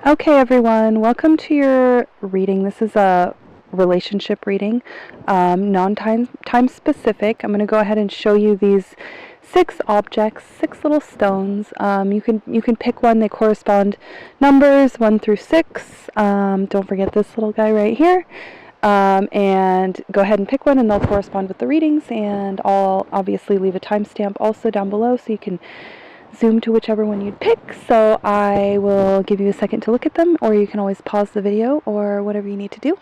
Okay, everyone, welcome to your reading. This is a relationship reading, non-time specific. I'm going to go ahead and show you these 6 objects, 6 little stones. You can pick one. They correspond numbers 1 through 6. Don't forget this little guy right here. And go ahead and pick one, and they'll correspond with the readings. And I'll obviously leave a timestamp also down below, so you can zoom to whichever one you'd pick. So I will give you a second to look at them, or you can always pause the video or whatever you need to do.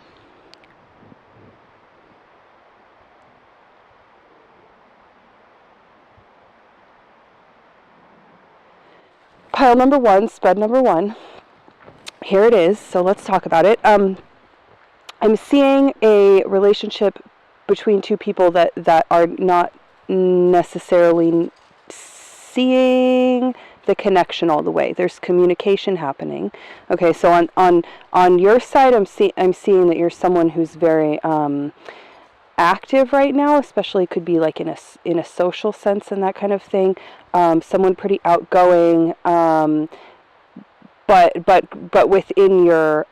Pile number 1, spread number 1. Here it is. So let's talk about it. I'm seeing a relationship between 2 people that are not necessarily seeing the connection all the way. There's communication happening. Okay, so on your side, I'm seeing that you're someone who's very active right now, especially could be like in a social sense and that kind of thing. Someone pretty outgoing, but within your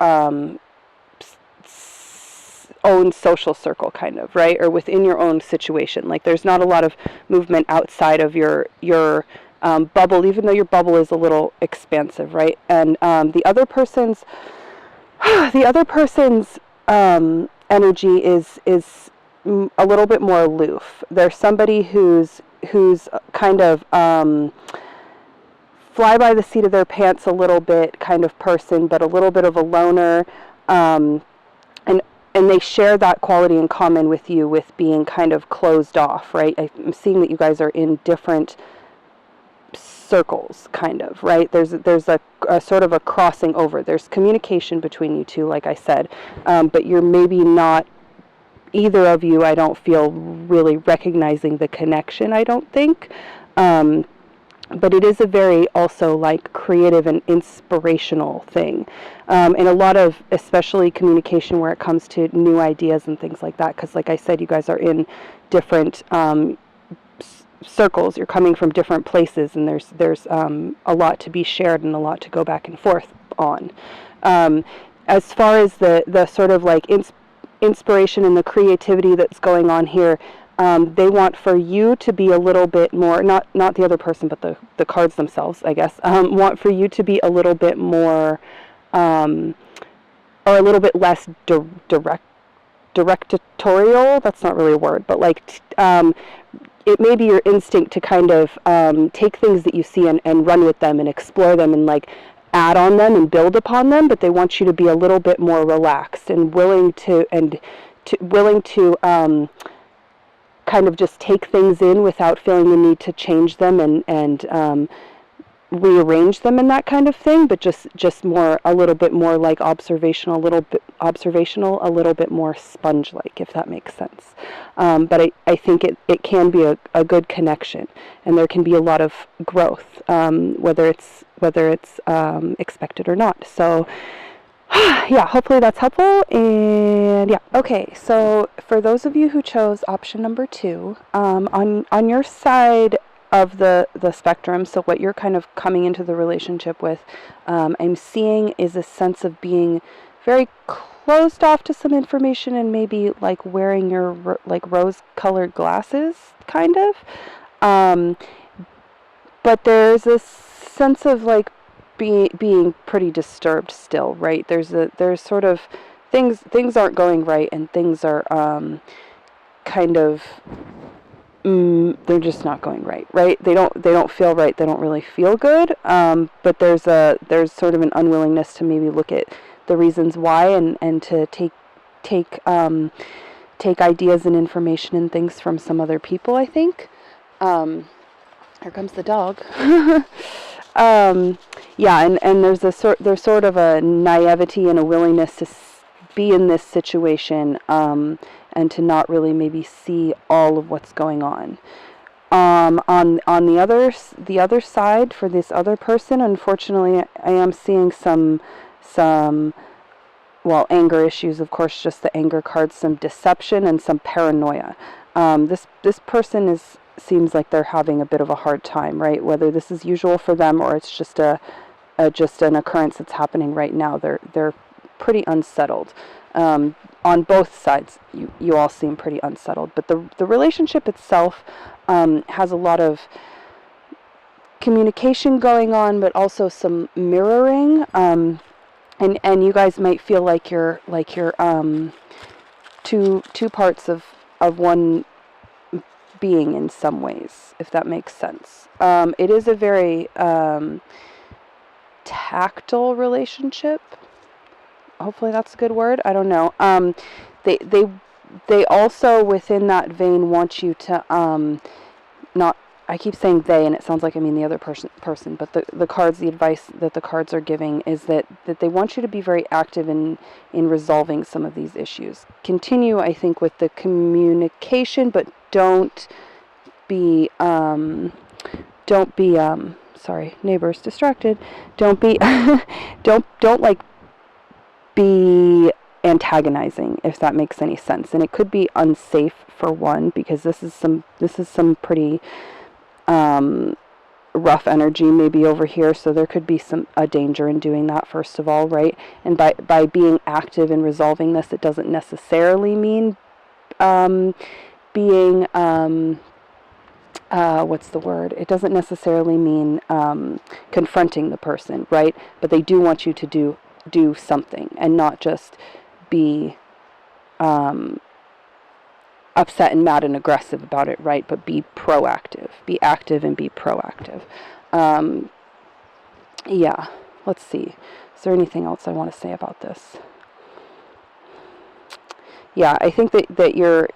own social circle, kind of, right? Or within your own situation. Like there's not a lot of movement outside of your bubble, even though your bubble is a little expansive, right? And the other person's energy is a little bit more aloof. There's somebody who's kind of fly by the seat of their pants a little bit kind of person, but a little bit of a loner, and they share that quality in common with you, with being kind of closed off, right? I'm seeing that you guys are in different circles, kind of, right? There's a sort of a crossing over. There's communication between you two, like I said, but you're maybe not, either of you, I don't feel really recognizing the connection, I don't think. But it is a very also like creative and inspirational thing. And a lot of, especially communication where it comes to new ideas and things like that, because like I said, you guys are in different circles. You're coming from different places, and there's a lot to be shared and a lot to go back and forth on. As far as the sort of like inspiration and the creativity that's going on here, they want for you to be a little bit more, not the other person, but the cards themselves, I guess, want for you to be a little bit more, or a little bit less directorial. That's not really a word, but like, it may be your instinct to kind of take things that you see and run with them and explore them and like add on them and build upon them, but they want you to be a little bit more relaxed and willing to kind of just take things in without feeling the need to change them and rearrange them and that kind of thing, but just more, a little bit more like observational, a little bit more sponge-like, if that makes sense. But I think it can be a good connection, and there can be a lot of growth, whether it's expected or not. So yeah, hopefully that's helpful. And yeah, okay, so for those of you who chose option number 2, on your side of the spectrum, so what you're kind of coming into the relationship with, I'm seeing is a sense of being very closed off to some information and maybe like wearing your like rose-colored glasses, kind of. But there's a sense of like being pretty disturbed still, right? There's sort of things aren't going right, and things are kind of they're just not going right. They don't feel right. They don't really feel good. But there's sort of an unwillingness to maybe look at the reasons why and to take ideas and information and things from some other people, I think. Here comes the dog. Yeah, and there's sort of a naivety and a willingness to be in this situation, and to not really maybe see all of what's going on. On the other side, for this other person, unfortunately, I am seeing some anger issues, of course, just the anger cards, some deception and some paranoia. This person seems like they're having a bit of a hard time, right? Whether this is usual for them or it's just a just an occurrence that's happening right now. They're pretty unsettled. On both sides, you all seem pretty unsettled. But the relationship itself has a lot of communication going on, but also some mirroring. And you guys might feel like you're two parts of one being in some ways, if that makes sense. It is a very tactile relationship. Hopefully that's a good word. I don't know. They also, within that vein, want you to not. I keep saying they, and it sounds like I mean the other person. But the cards, the advice that the cards are giving is that they want you to be very active in resolving some of these issues. Continue, I think, with the communication, but don't be sorry, neighbors distracted. Don't be don't like be antagonizing, if that makes any sense. And it could be unsafe for one, because this is some pretty rough energy maybe over here, so there could be a danger in doing that, first of all, right? And by being active in resolving this, it doesn't necessarily mean being what's the word? It doesn't necessarily mean confronting the person, right? But they do want you to do something, and not just be upset and mad and aggressive about it, right? But be proactive. Be active and be proactive. Yeah, let's see. Is there anything else I want to say about this? Yeah, I think that your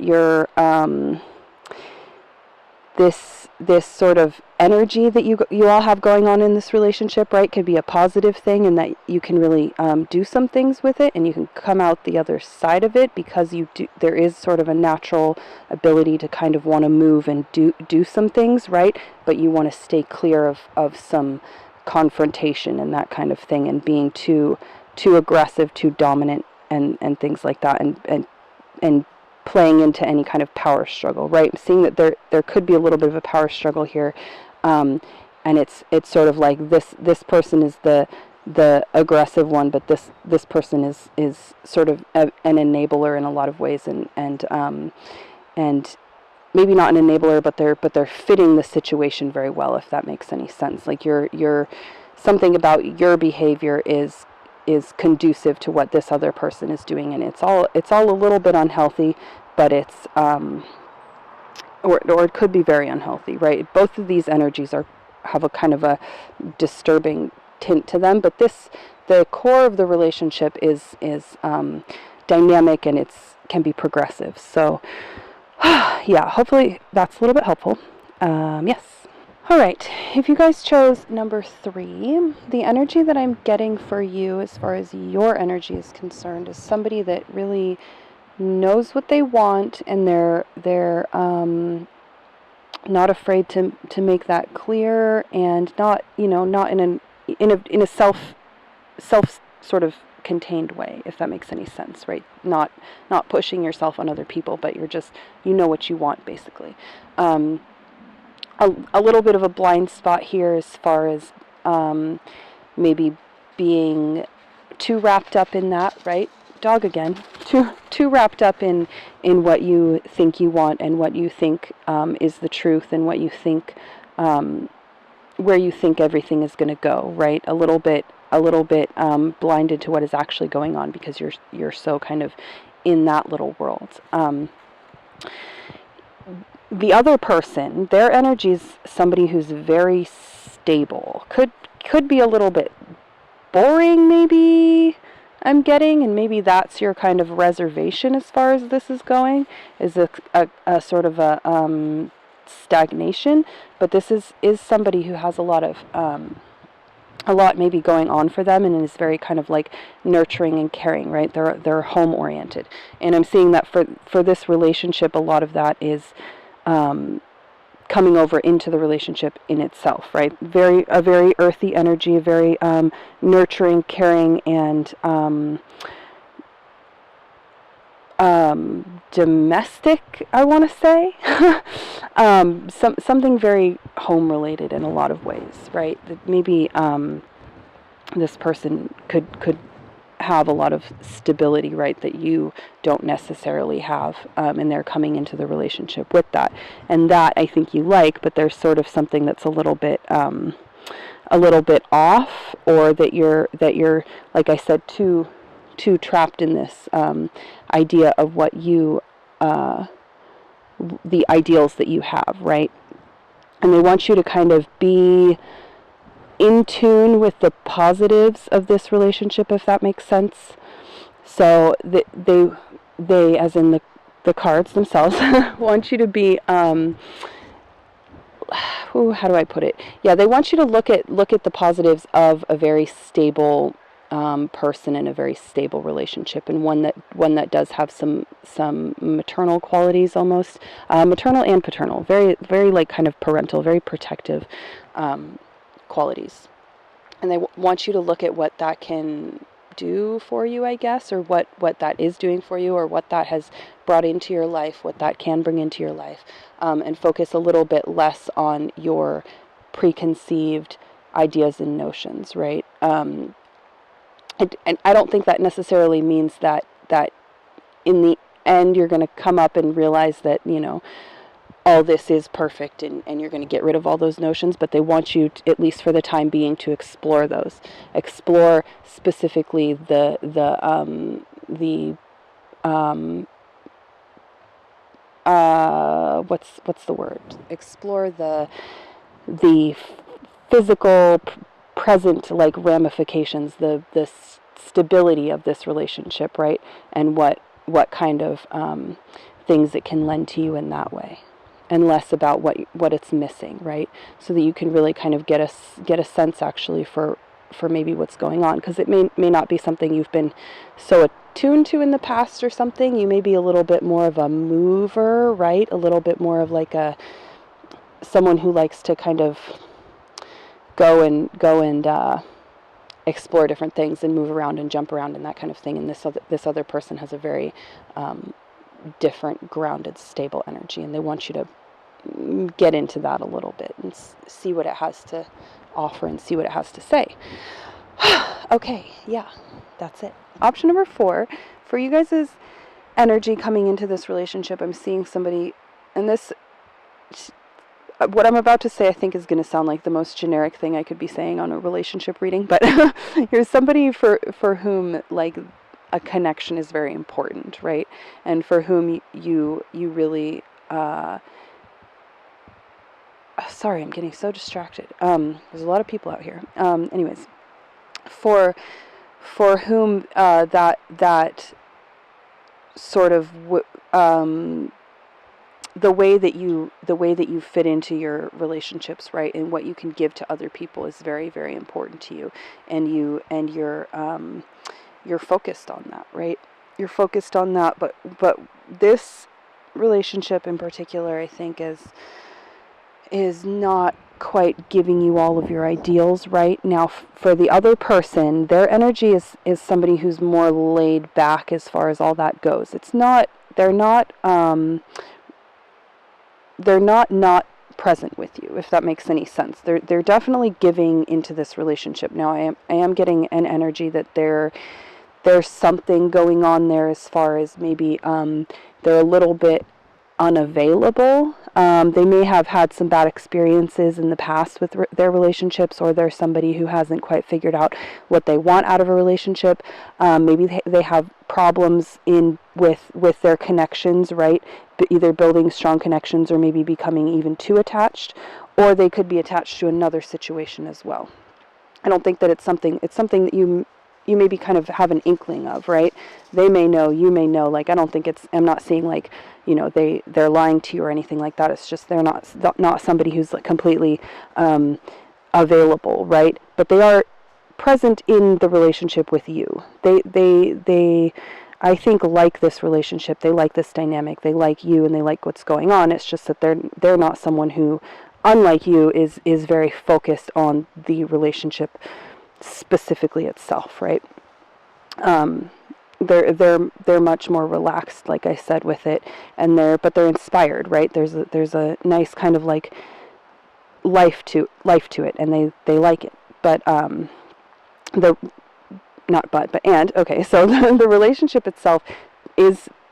this sort of energy that you all have going on in this relationship, right, could be a positive thing, and that you can really do some things with it, and you can come out the other side of it, because there is sort of a natural ability to kind of want to move and do some things, right? But you want to stay clear of some confrontation and that kind of thing, and being too aggressive, too dominant, and things like that, and playing into any kind of power struggle, right? Seeing that there could be a little bit of a power struggle here, and it's sort of like this person is the aggressive one, but this person is sort of an enabler in a lot of ways, and maybe not an enabler, but they're fitting the situation very well, if that makes any sense. Like you're something about your behavior is conducive to what this other person is doing, and it's all a little bit unhealthy, but it's or it could be very unhealthy, right? Both of these energies have a kind of a disturbing tint to them, but the core of the relationship is dynamic, and can be progressive. So yeah, hopefully that's a little bit helpful. Yes. All right, if you guys chose number 3, the energy that I'm getting for you as far as your energy is concerned is somebody that really knows what they want, and they're not afraid to make that clear, and not in a self sort of contained way, if that makes any sense, right? Not pushing yourself on other people, but you're just, what you want, basically. A little bit of a blind spot here as far as maybe being too wrapped up in that, right? Dog again. Too wrapped up in what you think you want, and what you think is the truth, and what you think, where you think everything is going to go, right? A little bit blinded to what is actually going on, because you're so kind of in that little world. The other person, their energy is somebody who's very stable. Could be a little bit boring, maybe, I'm getting, and maybe that's your kind of reservation as far as this is going, is a sort of a stagnation. But this is somebody who has a lot maybe going on for them, and is very kind of like nurturing and caring, right? They're home oriented, and I'm seeing that for this relationship, a lot of that is coming over into the relationship in itself, right? A very earthy energy, a very nurturing, caring, and domestic, I want to say. Something very home related in a lot of ways, right? That maybe this person could have a lot of stability, right, that you don't necessarily have, and they're coming into the relationship with that, and that I think you like, but there's sort of something that's a little bit off, or that you're like I said, too trapped in this idea of what you the ideals that you have, right? And they want you to kind of be in tune with the positives of this relationship, if that makes sense. So they as in the cards themselves, want you to be, how do I put it? Yeah, they want you to look at the positives of a very stable person in a very stable relationship, and one that does have some maternal qualities, almost maternal and paternal, very very like kind of parental, very protective qualities. And they want you to look at what that can do for you, I guess, or what that is doing for you, or what that has brought into your life, what that can bring into your life, and focus a little bit less on your preconceived ideas and notions, right? And I don't think that necessarily means that in the end you're going to come up and realize that, all this is perfect, and you're going to get rid of all those notions, but they want you to, at least for the time being, to explore those. Explore specifically what's the word? Explore the physical present, like, ramifications, the stability of this relationship, right? And what kind of things it can lend to you in that way, and less about what it's missing, right? So that you can really kind of get a sense, actually, for maybe what's going on, because it may not be something you've been so attuned to in the past or something. You may be a little bit more of a mover, right? A little bit more of like someone who likes to kind of go and explore different things and move around and jump around and that kind of thing. And this other person has a very different, grounded, stable energy, and they want you to get into that a little bit and see what it has to offer and see what it has to say. Okay, yeah, that's it. Option number 4, for you guys' energy coming into this relationship, I'm seeing somebody, and this, what I'm about to say, I think is going to sound like the most generic thing I could be saying on a relationship reading, but here's somebody for whom, like, a connection is very important, right? And for whom you really, sorry, I'm getting so distracted. There's a lot of people out here. Anyways, for whom that sort of the way that you fit into your relationships, right, and what you can give to other people is very, very important to you, and you're focused on that, right? You're focused on that, but this relationship in particular, I think, is not quite giving you all of your ideals right now. For the other person, their energy is somebody who's more laid back as far as all that goes. They're not present with you, if that makes any sense. They're definitely giving into this relationship. Now I am getting an energy that there's something going on there, as far as maybe they're a little bit unavailable. They may have had some bad experiences in the past with their relationships, or they're somebody who hasn't quite figured out what they want out of a relationship. Maybe they have problems with their connections, right? Either building strong connections, or maybe becoming even too attached, or they could be attached to another situation as well. I don't think that it's something that you maybe kind of have an inkling of, right? They may know, you may know. Like, I don't think I'm not seeing like, they're lying to you or anything like that. It's just they're not somebody who's like completely available, right? But they are present in the relationship with you. They I think like this relationship. They like this dynamic. They like you, and they like what's going on. It's just that they're not someone who, unlike you, is very focused on the relationship specifically itself, right? They're much more relaxed, like I said, with it, and they're inspired, right? There's a nice kind of like life to it, and they like it. But the not but and okay, so the relationship itself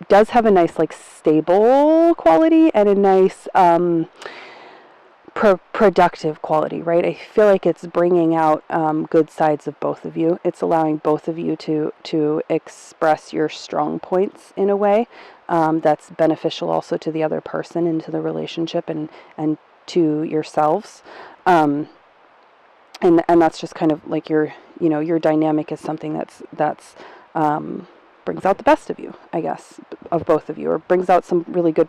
does have a nice like stable quality and a nice productive quality, right? I feel like it's bringing out good sides of both of you. It's allowing both of you to express your strong points in a way that's beneficial also to the other person and to the relationship and to yourselves. And that's just kind of like your dynamic is something that's brings out the best of you, I guess, of both of you, or brings out some really good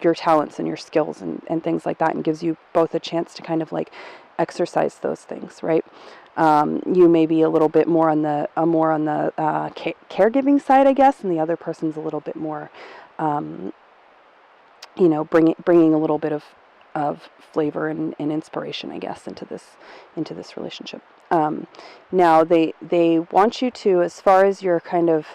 your talents and your skills and things like that, and gives you both a chance to kind of like exercise those things, right? You may be a little bit more on the caregiving side, I guess, and the other person's a little bit more, bringing a little bit of flavor and inspiration, I guess, into this relationship. Now they want you to, as far as your kind of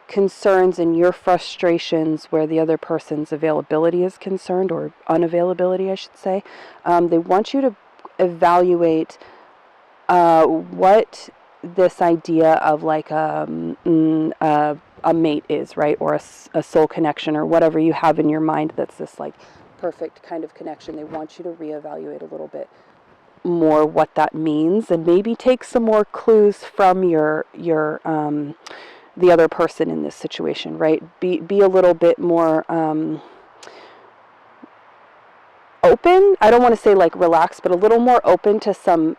concerns and your frustrations where the other person's availability is concerned, or unavailability, I should say, they want you to evaluate what this idea of like a mate is, right? Or a soul connection, or whatever you have in your mind that's this like perfect kind of connection. They want you to reevaluate a little bit more what that means, and maybe take some more clues from your the other person in this situation, right? Be a little bit more open. I don't want to say like relaxed, but a little more open to some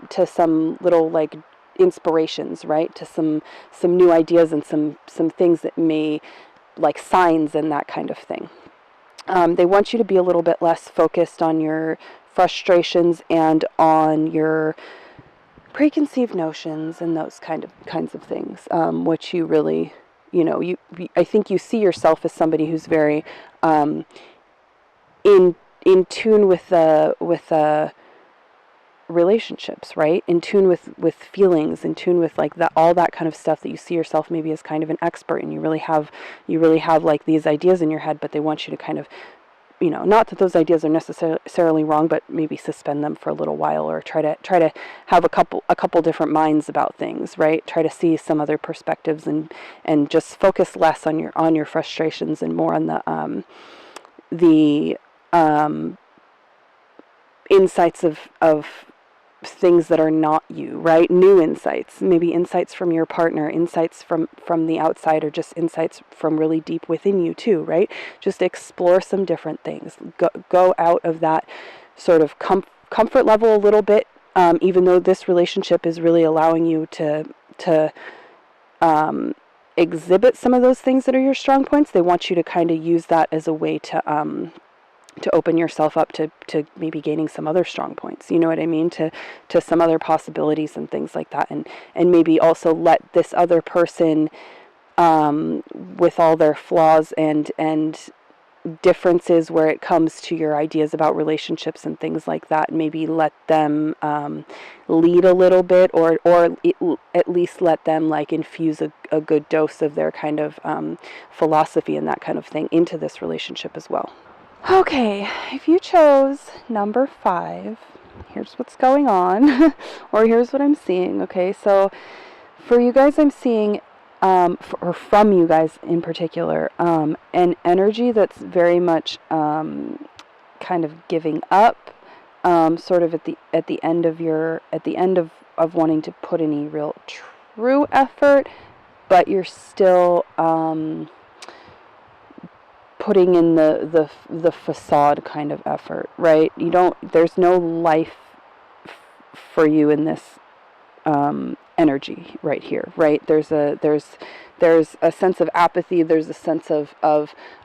little like inspirations, right? To some new ideas and some things that may, like signs and that kind of thing. They want you to be a little bit less focused on your frustrations and on your preconceived notions and those kinds of things, which you really, I think you see yourself as somebody who's very in tune with the relationships, right? In tune with feelings, in tune with like that, all that kind of stuff, that you see yourself maybe as kind of an expert, and you really have like these ideas in your head, but they want you to kind of, not that those ideas are necessarily wrong, but maybe suspend them for a little while, or try to have a couple different minds about things, right? Try to see some other perspectives, and just focus less on your frustrations and more on the insights of things that are not you, right? New insights, maybe insights from your partner, insights from the outside, or just insights from really deep within you too, right? Just explore some different things. Go out of that sort of comfort level a little bit, even though this relationship is really allowing you to exhibit some of those things that are your strong points. They want you to kind of use that as a way to open yourself up to maybe gaining some other strong points, you know what I mean, to some other possibilities and things like that, and maybe also let this other person, with all their flaws and differences where it comes to your ideas about relationships and things like that, maybe let them lead a little bit, or at least let them like infuse a good dose of their kind of philosophy and that kind of thing into this relationship as well. Okay, if you chose number 5, here's what's going on, or here's what I'm seeing. Okay, so for you guys, I'm seeing, or from you guys in particular, an energy that's very much kind of giving up, sort of at the end of wanting to put any real true effort, but you're still putting in the facade kind of effort, right? There's no life for you in this energy right here, right? There's a sense of apathy, there's a sense of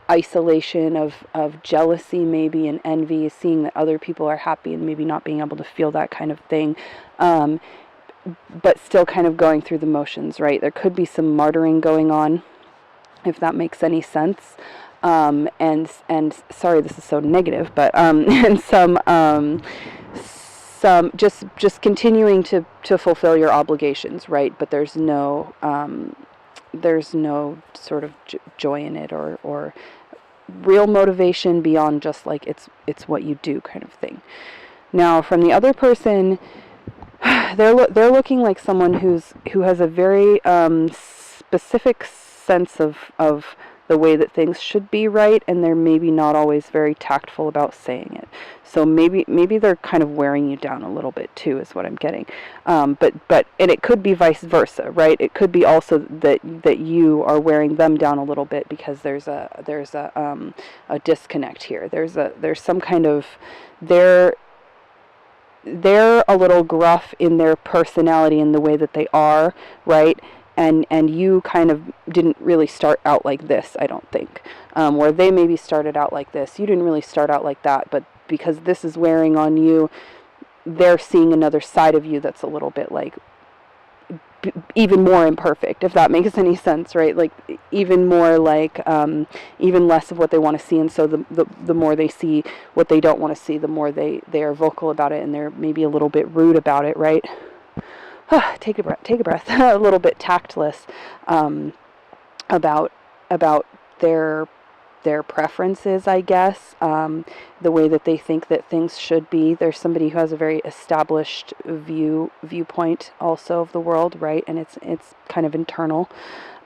isolation, of jealousy maybe, and envy, seeing that other people are happy and maybe not being able to feel that kind of thing, but still kind of going through the motions, right? There could be some martyring going on, if that makes any sense. And sorry, this is so negative, but and some just continuing to fulfill your obligations, right? But there's no sort of joy in it, or real motivation beyond just like it's what you do kind of thing. Now, from the other person, they're looking like someone who has a very specific sense of the way that things should be right, and they're maybe not always very tactful about saying it. So maybe they're kind of wearing you down a little bit too, is what I'm getting. But and it could be vice versa, right? It could be also that you are wearing them down a little bit because there's a disconnect here. There's some kind of they're a little gruff in their personality and the way that they are, right? And you kind of didn't really start out like this, I don't think. Where they maybe started out like this, you didn't really start out like that, but because this is wearing on you, they're seeing another side of you that's a little bit like even more imperfect, if that makes any sense, right? Like even more like even less of what they want to see, and so the more they see what they don't want to see, the more they are vocal about it, and they're maybe a little bit rude about it, right? Take a breath. A little bit tactless about their preferences, I guess, the way that they think that things should be. There's somebody who has a very established viewpoint also of the world, right? And it's kind of internal.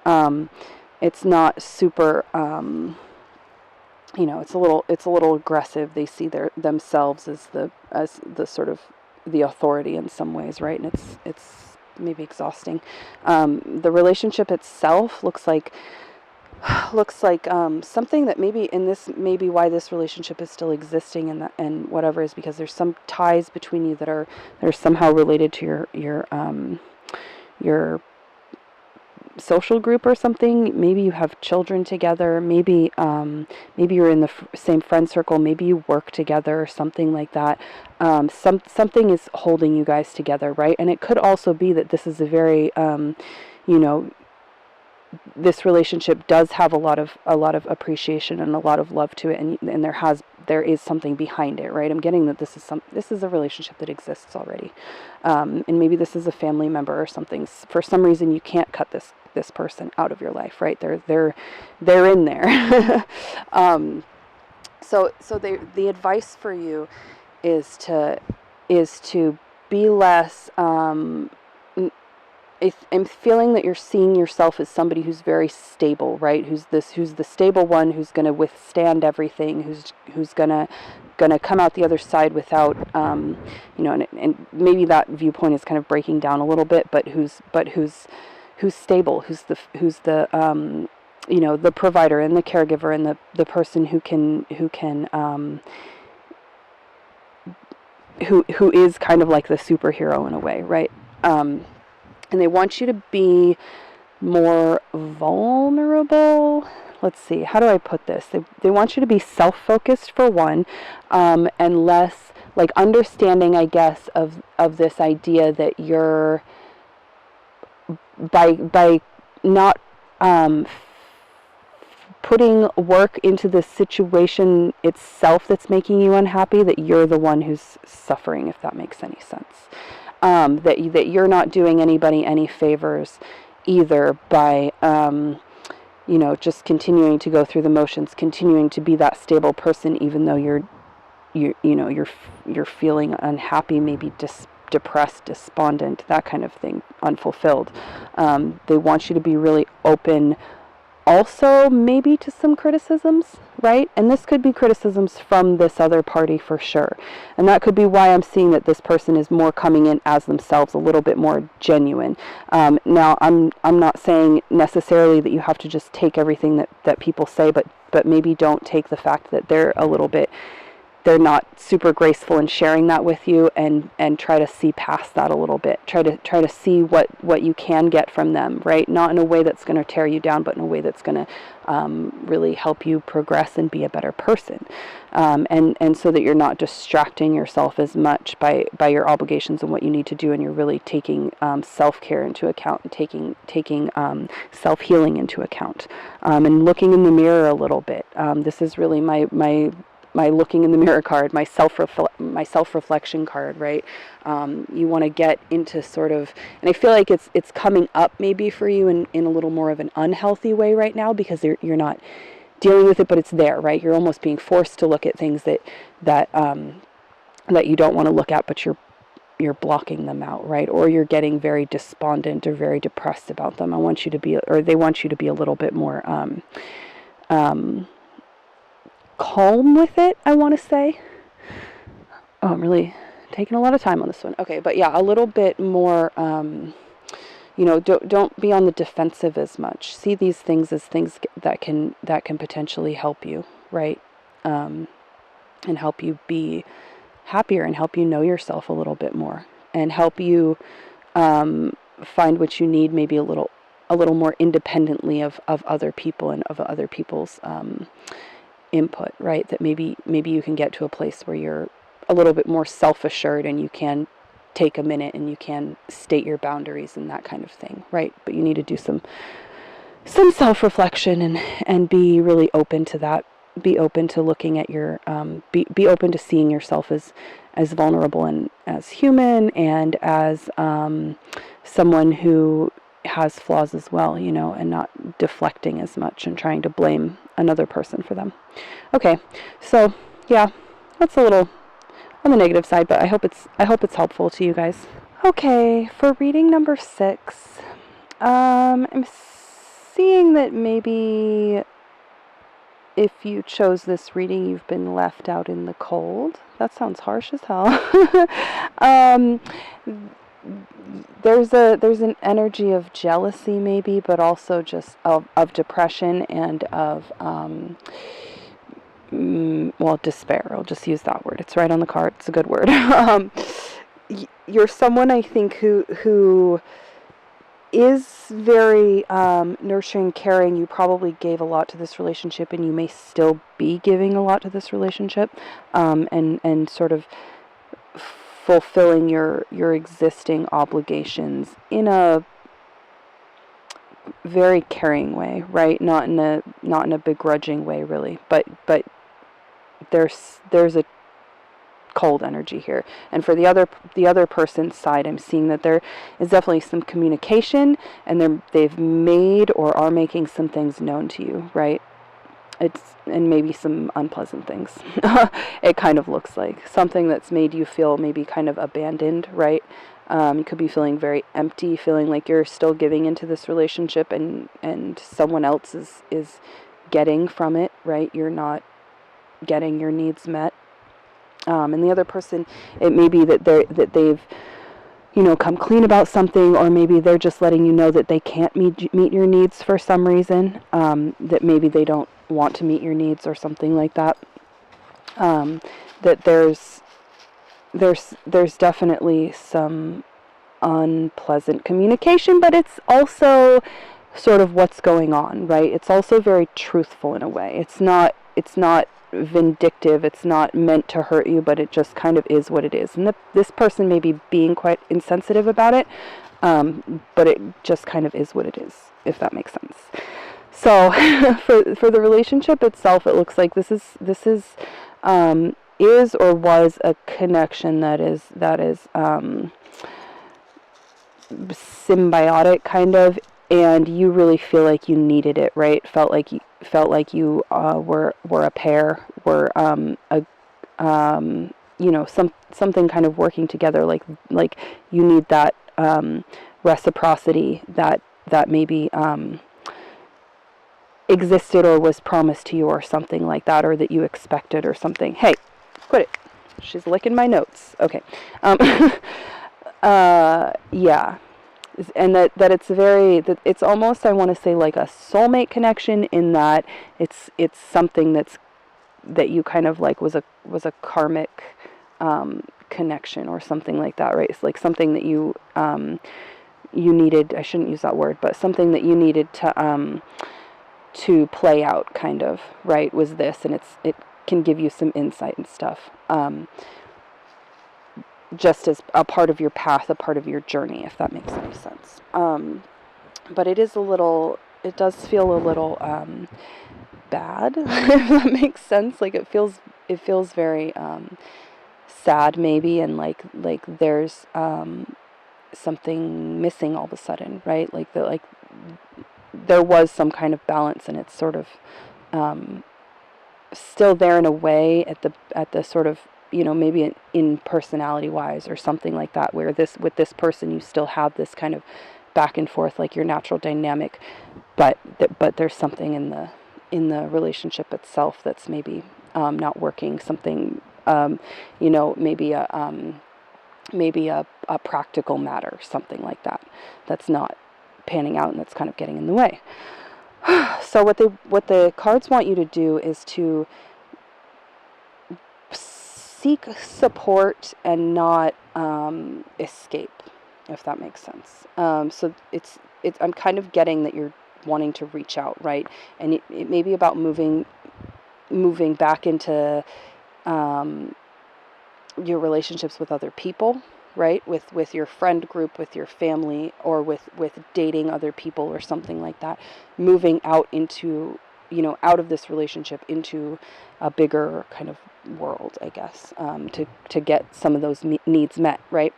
It's not super, it's a little aggressive. They see themselves as the sort of the authority in some ways, right? And it's maybe exhausting. The relationship itself looks like something that maybe why this relationship is still existing and whatever is because there's some ties between you that are somehow related to your social group or something. Maybe you have children together. Maybe you're in the same friend circle. Maybe you work together or something like that. Something is holding you guys together, right? And it could also be that this is a very this relationship does have a lot of appreciation and a lot of love to it, and there is something behind it, right? I'm getting that this is a relationship that exists already, and maybe this is a family member or something. For some reason, you can't cut this person out of your life, right? They're in there. So the advice for you is to be less. I'm feeling that you're seeing yourself as somebody who's very stable, right? Who's the stable one, who's going to withstand everything, who's going to come out the other side without, and maybe that viewpoint is kind of breaking down a little bit, but who's stable, who's the the provider and the caregiver and the person who is kind of like the superhero in a way, right? And they want you to be more vulnerable. Let's see, how do I put this? They want you to be self-focused for one, and less like understanding, I guess, of this idea that you're by not putting work into the situation itself that's making you unhappy, that you're the one who's suffering, if that makes any sense. That you're not doing anybody any favors either by just continuing to go through the motions, continuing to be that stable person, even though you're feeling unhappy, maybe depressed, despondent, that kind of thing, unfulfilled. They want you to be really open also maybe to some criticisms, right? And this could be criticisms from this other party for sure. And that could be why I'm seeing that this person is more coming in as themselves, a little bit more genuine. Now, I'm not saying necessarily that you have to just take everything that people say, but maybe don't take the fact that they're not super graceful in sharing that with you, and try to see past that a little bit. Try to see what you can get from them, right? Not in a way that's going to tear you down, but in a way that's going to really help you progress and be a better person. And so that you're not distracting yourself as much by your obligations and what you need to do, and you're really taking self-care into account, and taking self-healing into account, and looking in the mirror a little bit. This is really my looking in the mirror card, my self-reflection card, right? You want to get into sort of, and I feel like it's coming up maybe for you in a little more of an unhealthy way right now, because you're not dealing with it, but it's there, right? You're almost being forced to look at things that you don't want to look at, but you're you're blocking them out, right? Or you're getting very despondent or very depressed about them. I want you to be, or they want you to be a little bit more calm with it, I want to say. Oh, I'm really taking a lot of time on this one. Okay, but yeah, a little bit more, don't be on the defensive as much. See these things as things that can potentially help you, right? And help you be happier and help you know yourself a little bit more and help you find what you need maybe a little more independently of other people and of other people's input, right? That maybe you can get to a place where you're a little bit more self-assured and you can take a minute and you can state your boundaries and that kind of thing, right? But you need to do some self-reflection and be really open to that. Be open to looking at your be open to seeing yourself as vulnerable and as human and as someone who has flaws as well, and not deflecting as much and trying to blame another person for them. Okay, so yeah, that's a little on the negative side, but I hope it's helpful to you guys. Okay, for reading number 6, I'm seeing that maybe if you chose this reading, you've been left out in the cold. That sounds harsh as hell. There's an energy of jealousy maybe, but also just of depression and of despair. I'll just use that word. It's right on the card. It's a good word. You're someone, I think, who is very nurturing, caring. You probably gave a lot to this relationship, and you may still be giving a lot to this relationship, and sort of fulfilling your existing obligations in a very caring way, right? Not in a begrudging way, really, but there's a cold energy here. And for the other person's side, I'm seeing that there is definitely some communication, and they've made or are making some things known to you, right? And maybe some unpleasant things. It kind of looks like something that's made you feel maybe kind of abandoned, right? You could be feeling very empty, feeling like you're still giving into this relationship, and someone else is getting from it, right? You're not getting your needs met. And the other person, it may be that they've come clean about something, or maybe they're just letting you know that they can't meet your needs for some reason, that maybe they don't want to meet your needs or something like that. That there's definitely some unpleasant communication, but it's also sort of what's going on, right? It's also very truthful in a way. It's not vindictive, it's not meant to hurt you, but it just kind of is what it is. And this person may be being quite insensitive about it, but it just kind of is what it is, if that makes sense. So for the relationship itself, it looks like this is or was a connection that is symbiotic, kind of, and you really feel like you needed it, right? Felt like you were a pair, were something kind of working together, like you need that reciprocity that maybe existed or was promised to you, or something like that, or that you expected, or something. Hey, quit it. She's licking my notes. Okay. Yeah. And that it's almost, I want to say, like a soulmate connection, in that it's something that you kind of like was a karmic connection or something like that, right? It's like something that you needed. I shouldn't use that word, but something that you needed to play out, kind of, right? Was this, and it can give you some insight and stuff. Just as a part of your path, a part of your journey, if that makes any sense. But it does feel a little bad, if that makes sense. Like it feels very sad, maybe, and like there's something missing all of a sudden, right? Like there was some kind of balance, and it's sort of still there in a way at the sort of maybe in personality wise or something like that, where with this person you still have this kind of back and forth, like your natural dynamic, but there's something in the relationship itself that's maybe not working, something, maybe a practical matter, something like that, that's not panning out and that's kind of getting in the way. So what the cards want you to do is to seek support and not escape, if that makes sense. So it's I'm kind of getting that you're wanting to reach out, right? And it may be about moving back into your relationships with other people, right? With your friend group, with your family, or with dating other people or something like that. Moving out into, out of this relationship into a bigger kind of world, I guess, to get some of those needs met, right?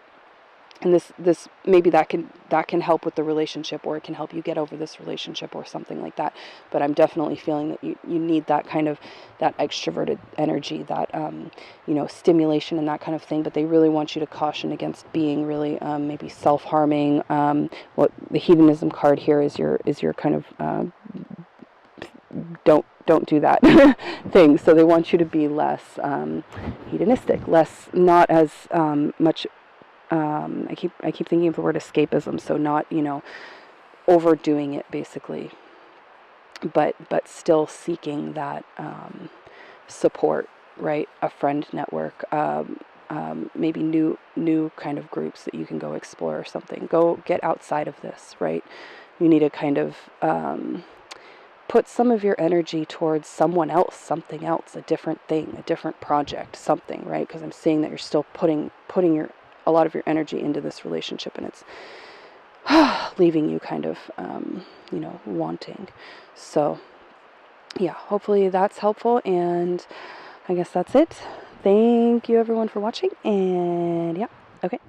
And this maybe that can help with the relationship, or it can help you get over this relationship or something like that. But I'm definitely feeling that you need that kind of, that extroverted energy, that stimulation and that kind of thing. But they really want you to caution against being really maybe self-harming. What the hedonism card here is your kind of don't do that thing. So they want you to be less hedonistic, less, not as much. I keep thinking of the word escapism, so not, overdoing it basically, but still seeking that support, right? A friend network, maybe new kind of groups that you can go explore or something. Go get outside of this, right? You need to kind of put some of your energy towards someone else, something else, a different thing, a different project, something, right? Because I'm seeing that you're still putting a lot of your energy into this relationship, and it's leaving you kind of, wanting. So, yeah, hopefully that's helpful, and I guess that's it. Thank you everyone for watching, and yeah, okay.